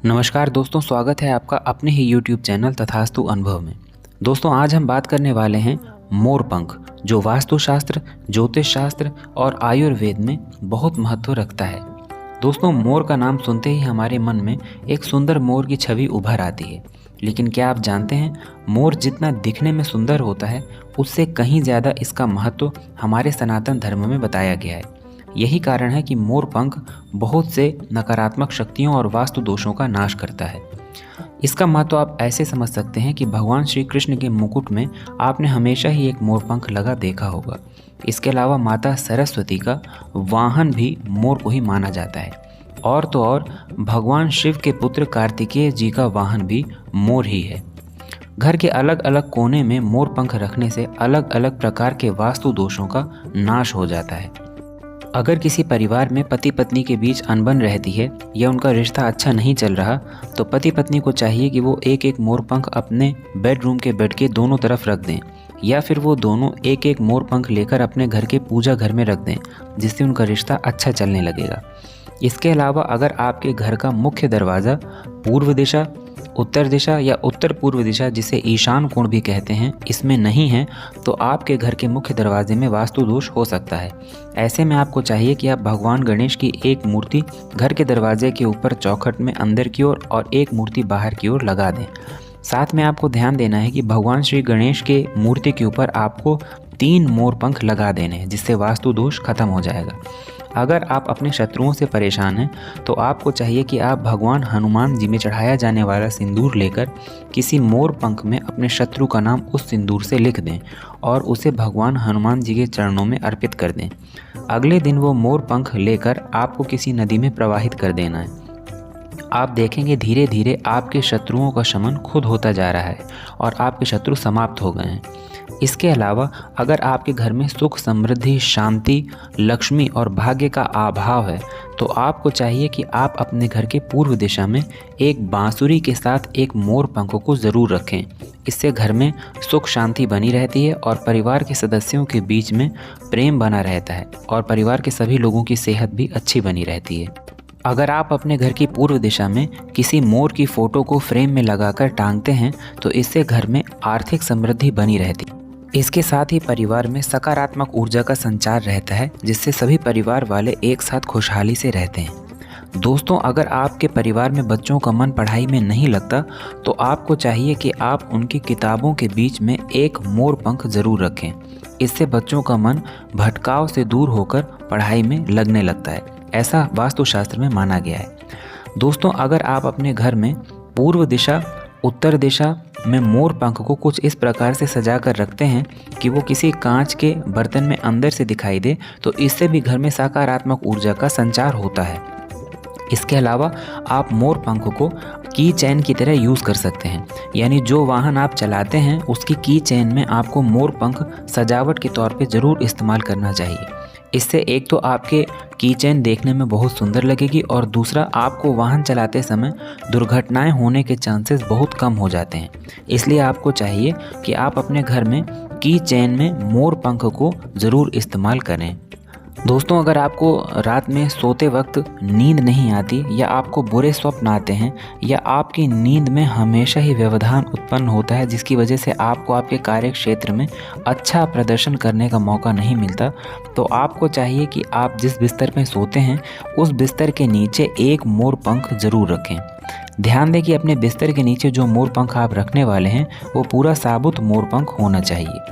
नमस्कार दोस्तों, स्वागत है आपका अपने ही YouTube चैनल तथास्तु अनुभव में। दोस्तों, आज हम बात करने वाले हैं मोर पंख, जो वास्तुशास्त्र, ज्योतिष शास्त्र और आयुर्वेद में बहुत महत्व रखता है। दोस्तों, मोर का नाम सुनते ही हमारे मन में एक सुंदर मोर की छवि उभर आती है। लेकिन क्या आप जानते हैं, मोर जितना दिखने में सुंदर होता है, उससे कहीं ज़्यादा इसका महत्व हमारे सनातन धर्म में बताया गया है। यही कारण है कि मोर पंख बहुत से नकारात्मक शक्तियों और वास्तु दोषों का नाश करता है। इसका महत्व आप ऐसे समझ सकते हैं कि भगवान श्री कृष्ण के मुकुट में आपने हमेशा ही एक मोर पंख लगा देखा होगा। इसके अलावा माता सरस्वती का वाहन भी मोर को ही माना जाता है। और तो और भगवान शिव के पुत्र कार्तिकेय जी का वाहन भी मोर ही है। घर के अलग अलग कोने में मोर पंख रखने से अलग अलग प्रकार के वास्तु दोषों का नाश हो जाता है। अगर किसी परिवार में पति पत्नी के बीच अनबन रहती है या उनका रिश्ता अच्छा नहीं चल रहा, तो पति पत्नी को चाहिए कि वो एक एक मोर पंख अपने बेडरूम के बेड के दोनों तरफ रख दें, या फिर वो दोनों एक एक मोर पंख लेकर अपने घर के पूजा घर में रख दें, जिससे उनका रिश्ता अच्छा चलने लगेगा। इसके अलावा अगर आपके घर का मुख्य दरवाज़ा पूर्व दिशा, उत्तर दिशा या उत्तर पूर्व दिशा, जिसे ईशान कोण भी कहते हैं, इसमें नहीं है, तो आपके घर के मुख्य दरवाजे में वास्तु दोष हो सकता है। ऐसे में आपको चाहिए कि आप भगवान गणेश की एक मूर्ति घर के दरवाजे के ऊपर चौखट में अंदर की ओर और एक मूर्ति बाहर की ओर लगा दें। साथ में आपको ध्यान देना है कि भगवान श्री गणेश के मूर्ति के ऊपर आपको 3 मोर पंख लगा देने हैं, जिससे वास्तु दोष खत्म हो जाएगा। अगर आप अपने शत्रुओं से परेशान हैं, तो आपको चाहिए कि आप भगवान हनुमान जी में चढ़ाया जाने वाला सिंदूर लेकर किसी मोर पंख में अपने शत्रु का नाम उस सिंदूर से लिख दें और उसे भगवान हनुमान जी के चरणों में अर्पित कर दें। अगले दिन वो मोर पंख लेकर आपको किसी नदी में प्रवाहित कर देना है। आप देखेंगे धीरे धीरे आपके शत्रुओं का शमन खुद होता जा रहा है और आपके शत्रु समाप्त हो गए हैं। इसके अलावा अगर आपके घर में सुख, समृद्धि, शांति, लक्ष्मी और भाग्य का अभाव है, तो आपको चाहिए कि आप अपने घर के पूर्व दिशा में एक बांसुरी के साथ एक मोर पंख को ज़रूर रखें। इससे घर में सुख शांति बनी रहती है और परिवार के सदस्यों के बीच में प्रेम बना रहता है और परिवार के सभी लोगों की सेहत भी अच्छी बनी रहती है। अगर आप अपने घर की पूर्व दिशा में किसी मोर की फ़ोटो को फ्रेम में लगाकर टांगते हैं, तो इससे घर में आर्थिक समृद्धि बनी रहती है। इसके साथ ही परिवार में सकारात्मक ऊर्जा का संचार रहता है, जिससे सभी परिवार वाले एक साथ खुशहाली से रहते हैं। दोस्तों, अगर आपके परिवार में बच्चों का मन पढ़ाई में नहीं लगता, तो आपको चाहिए कि आप उनकी किताबों के बीच में एक मोर पंख ज़रूर रखें। इससे बच्चों का मन भटकाव से दूर होकर पढ़ाई में लगने लगता है। ऐसा वास्तुशास्त्र में माना गया है। दोस्तों, अगर आप अपने घर में पूर्व दिशा, उत्तर दिशा में मोर पंख को कुछ इस प्रकार से सजा कर रखते हैं कि वो किसी कांच के बर्तन में अंदर से दिखाई दे, तो इससे भी घर में सकारात्मक ऊर्जा का संचार होता है। इसके अलावा आप मोर पंख को की चेन की तरह यूज़ कर सकते हैं, यानी जो वाहन आप चलाते हैं उसकी की चेन में आपको मोर पंख सजावट के तौर पे ज़रूर इस्तेमाल करना चाहिए। इससे एक तो आपके की चेन देखने में बहुत सुंदर लगेगी और दूसरा आपको वाहन चलाते समय दुर्घटनाएं होने के चांसेस बहुत कम हो जाते हैं। इसलिए आपको चाहिए कि आप अपने घर में की चेन में मोर पंख को ज़रूर इस्तेमाल करें। दोस्तों, अगर आपको रात में सोते वक्त नींद नहीं आती या आपको बुरे स्वप्न आते हैं या आपकी नींद में हमेशा ही व्यवधान उत्पन्न होता है, जिसकी वजह से आपको आपके कार्य क्षेत्र में अच्छा प्रदर्शन करने का मौका नहीं मिलता, तो आपको चाहिए कि आप जिस बिस्तर में सोते हैं उस बिस्तर के नीचे एक मोर पंख ज़रूर रखें। ध्यान दें कि अपने बिस्तर के नीचे जो मोर पंख आप रखने वाले हैं वो पूरा साबुत मोर पंख होना चाहिए।